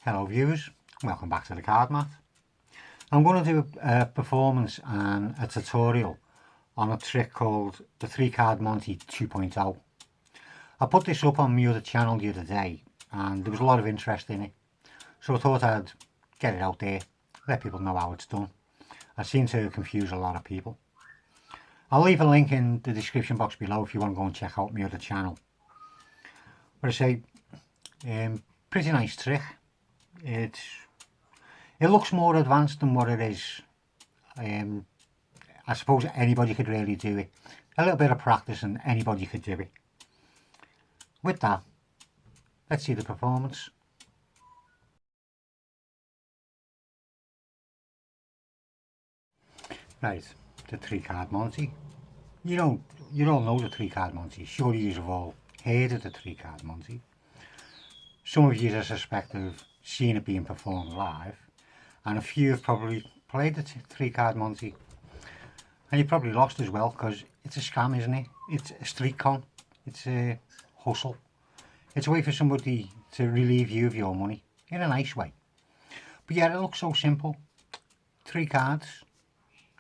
Hello viewers, welcome back to the Card Mat. I'm going to do a performance and a tutorial on a trick called the 3 Card Monte 2.0. I put this up on my other channel the other day and there was a lot of interest in it. So I thought I'd get it out there, let people know how it's done. I seem to confuse a lot of people. I'll leave a link in the description box below if you want to go and check out my other channel. But I say, pretty nice trick. It looks more advanced than what it is. I suppose anybody could really do it. A little bit of practice and anybody could do it. With that, let's see the performance. Right, the 3 Card Monte. You all know the 3 Card Monte. Surely you have all heard of the 3 Card Monte. Some of you I suspect have seen it being performed live, and a few have probably played the 3 Card Monte, and you probably lost as well because it's a scam, isn't it? It's a street con, it's a hustle, it's a way for somebody to relieve you of your money in a nice way. But yeah, it looks so simple. 3 cards,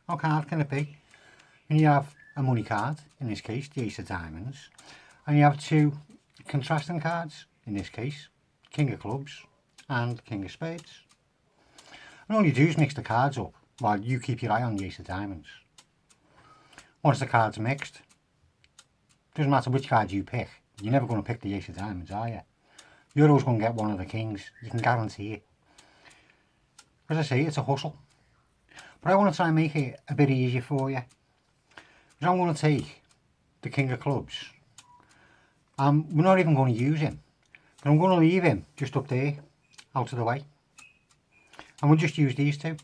how hard can it be? And you have a money card, in this case the Ace of Diamonds, and you have 2 contrasting cards, in this case King of Clubs and King of Spades. And all you do is mix the cards up while you keep your eye on the Ace of Diamonds. Once the cards are mixed, doesn't matter which card you pick, you're never going to pick the Ace of Diamonds, are you? You're always going to get one of the Kings, you can guarantee it. As I say, it's a hustle. But I want to try and make it a bit easier for you. Because I'm going to take the King of Clubs. We're not even going to use him. But I'm going to leave him just up there, out of the way. And we'll just use these 2.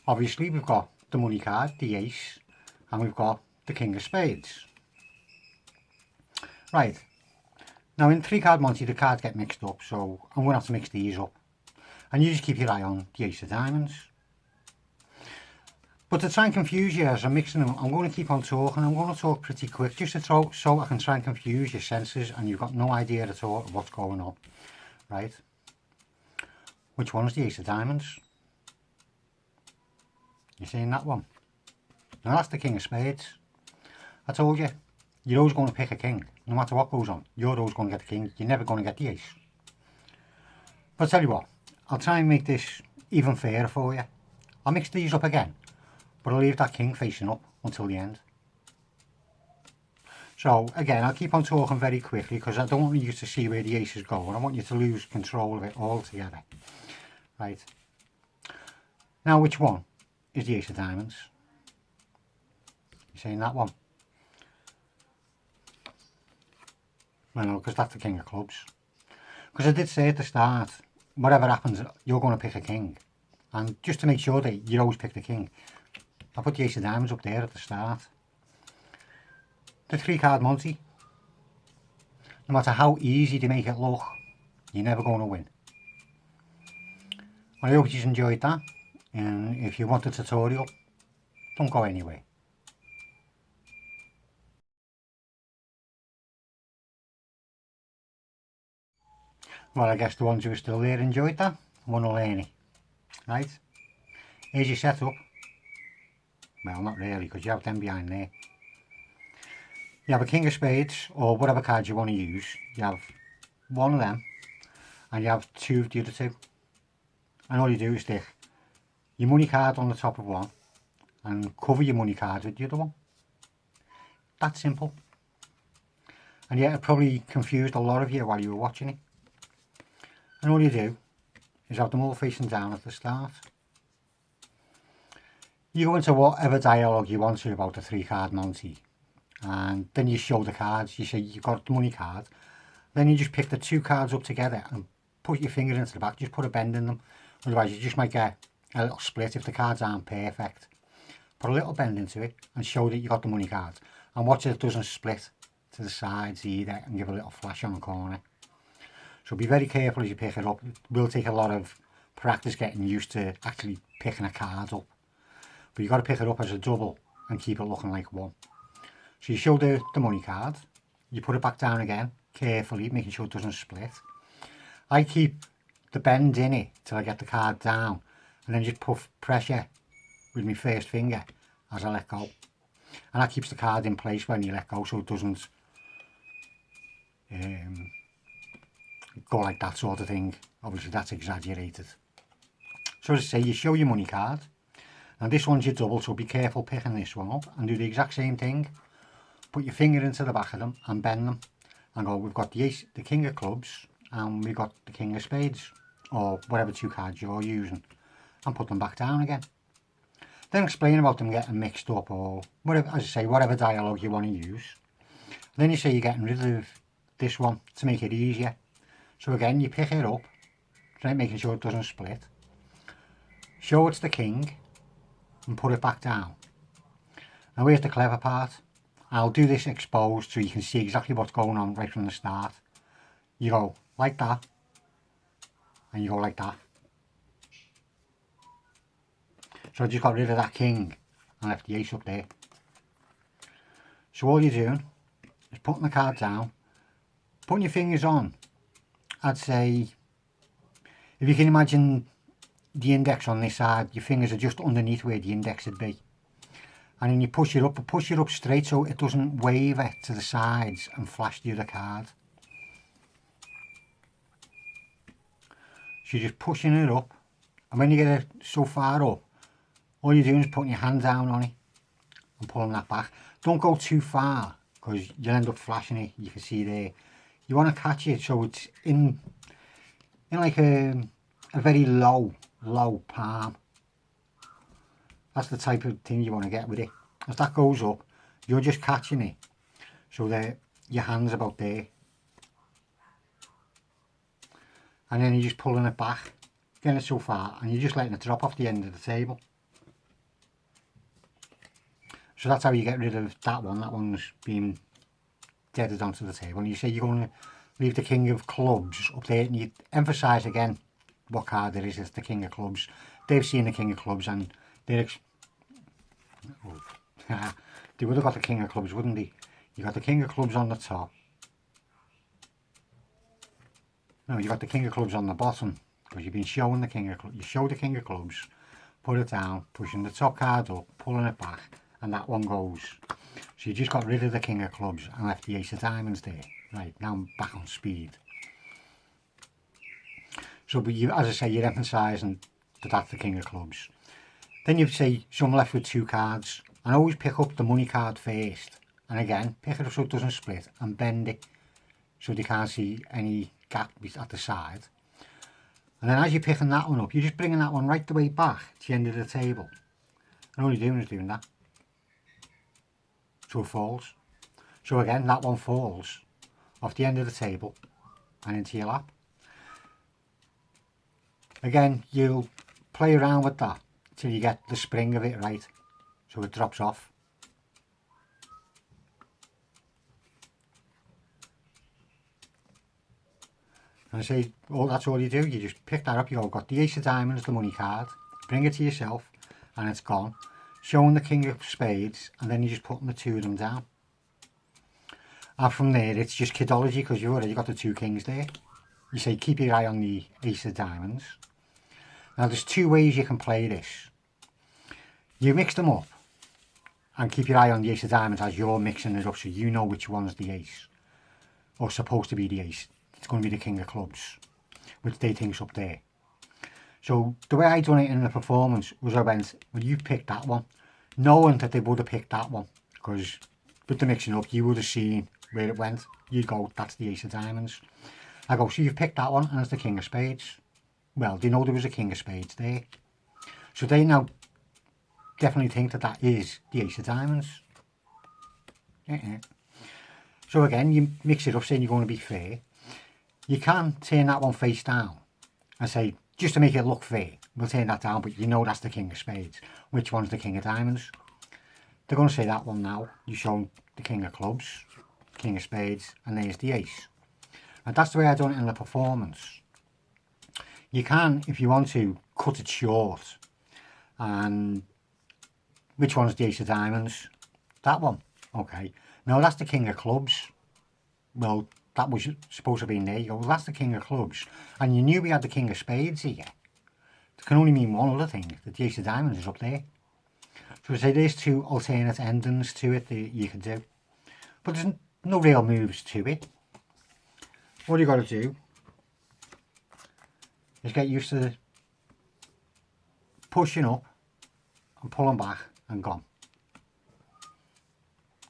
Obviously we've got the money card, the Ace, and we've got the King of Spades. Right, now in 3 Card Monte the cards get mixed up, so I'm going to have to mix these up. And you just keep your eye on the Ace of Diamonds. But to try and confuse you as I'm mixing them, I'm going to keep on talking. I'm going to talk pretty quick just to so I can try and confuse your senses and you've got no idea at all of what's going on. Right? Which one's the Ace of Diamonds? You seeing that one? Now that's the King of Spades. I told you, you're always going to pick a king. No matter what goes on, you're always going to get the king. You're never going to get the ace. But I'll tell you what, I'll try and make this even fairer for you. I'll mix these up again, but I'll leave that king facing up until the end. So again, I'll keep on talking very quickly because I don't want you to see where the ace is going. I want you to lose control of it altogether. Right. Now which one is the Ace of Diamonds? You seeing that one? I know, because that's the King of Clubs. Because I did say at the start, whatever happens, you're going to pick a king. And just to make sure that you always pick the king, I put the Ace of Diamonds up there at the start. The 3 Card Monte, no matter how easy they make it look, you're never going to win. I hope you enjoyed that, and if you want a tutorial, don't go anywhere. Well, I guess the ones who are still there enjoyed that, want to learn it. Right, here's your setup. Well, not really, because you have them behind there. You have a King of Spades, or whatever card you want to use. You have one of them, and you have 2 of the other 2. And all you do is stick your money card on the top of one, and cover your money card with the other one. That simple. And yet it probably confused a lot of you while you were watching it. And all you do is have them all facing down at the start. You go into whatever dialogue you want to about the 3 Card Monte, and then you show the cards. You say you've got the money card, then you just pick the 2 cards up together and put your finger into the back, just put a bend in them. Otherwise you just might get a little split if the cards aren't perfect. Put a little bend into it and show that you got the money card, and watch it doesn't split to the sides either and give a little flash on the corner. So be very careful as you pick it up. It will take a lot of practice getting used to actually picking a card up. But you've got to pick it up as a double and keep it looking like one. So you show the money card, you put it back down again, carefully, making sure it doesn't split. I keep the bend in it till I get the card down, and then just put pressure with my first finger as I let go. And that keeps the card in place when you let go, so it doesn't go like that sort of thing. Obviously that's exaggerated. So as I say, you show your money card. Now this one's your double, so be careful picking this one up, and do the exact same thing. Put your finger into the back of them and bend them and go, we've got the ace, the king of clubs, and we've got the king of spades, or whatever two cards you're using, and put them back down again. Then explain about them getting mixed up, or whatever, as I say, whatever dialogue you want to use. Then you say you're getting rid of this one to make it easier. So again, you pick it up, making sure it doesn't split. Show it's the king and put it back down. Now here's the clever part. I'll do this exposed so you can see exactly what's going on right from the start. You go like that, and you go like that. So I just got rid of that king and left the ace up there. So all you're doing is putting the card down, putting your fingers on. I'd say, if you can imagine the index on this side, your fingers are just underneath where the index would be. And then you push it up, but push it up straight so it doesn't waver to the sides and flash the other card. So you're just pushing it up, and when you get it so far up, all you're doing is putting your hand down on it and pulling that back. Don't go too far, because you'll end up flashing it. You can see there. You want to catch it so it's in like a very low palm. That's the type of thing you want to get with it. As that goes up, you're just catching it so that your hand's about there. And then you're just pulling it back, getting it so far, and you're just letting it drop off the end of the table. So that's how you get rid of that one. That one's been deaded onto the table. And you say you're going to leave the king of clubs up there, and you emphasise again what card it is. It's the king of clubs. They've seen the king of clubs, and they're they would have got the king of clubs, wouldn't they? You got the king of clubs on the top. No, you got the king of clubs on the bottom, because you've been showing the king of clubs. You show the king of clubs, put it down, pushing the top card up, pulling it back, and that one goes. So you just got rid of the king of clubs and left the ace of diamonds there. Right, now I'm back on speed. So, but you, as I say, you're emphasising that that's the king of clubs. Then you say, so I'm left with two cards, and always pick up the money card first. And again, pick it up so it doesn't split, and bend it so they can't see any gap at the side. And then as you're picking that one up, you're just bringing that one right the way back to the end of the table. And all you're doing is doing that. So it falls. So again, that one falls off the end of the table and into your lap. Again, you'll play around with that till you get the spring of it right, so it drops off. And I say, oh, that's all you do. You just pick that up. You go, got the ace of diamonds, the money card, bring it to yourself, and it's gone. Showing the king of spades, and then you're just putting the two of them down. And from there, it's just kidology, because you've already got the two kings there. You say, keep your eye on the ace of diamonds. Now, there's two ways you can play this. You mix them up, and keep your eye on the ace of diamonds as you're mixing it up, so you know which one's the ace, or supposed to be the ace. It's going to be the king of clubs, which they think's up there. So the way I done it in the performance was I went, well, you picked that one, knowing that they would have picked that one, because with the mixing up, you would have seen where it went. You go, that's the ace of diamonds. I go, so you've picked that one, and it's the king of spades. Well, they know there was a king of spades there. So they now definitely think that that is the ace of diamonds. So again, you mix it up, saying you're going to be fair. You can turn that one face down and say, just to make it look fair, we'll turn that down, but you know that's the king of spades. Which one's the king of diamonds? They're going to say that one now. You show the king of clubs, king of spades, and there's the ace. And that's the way I done it in the performance. You can, if you want to, cut it short. And which one's the ace of diamonds? That one. Okay. Now that's the king of clubs. Well, that was supposed to be in there. You go, well, that's the king of clubs. And you knew we had the king of spades here. It can only mean one other thing, that the ace of diamonds is up there. So I say there's two alternate endings to it that you can do. But there's no real moves to it. All you got to do is get used to pushing up and pulling back and gone.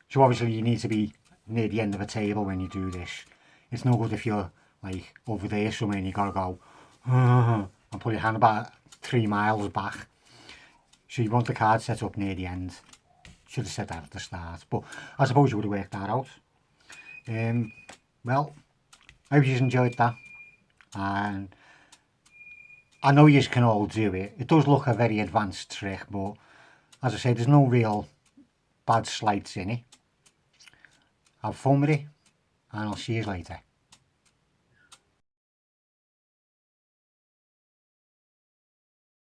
So obviously you need to be near the end of a table when you do this. It's no good if you're like over there somewhere and you got to go and put your hand about 3 miles back. So you want the card set up near the end. Should have said that at the start, but I suppose you would have worked that out. Well, I hope you enjoyed that, and I know you can all do it. It does look a very advanced trick, but as I say, there's no real bad sleights in it. Have fun with it, and I'll see you later.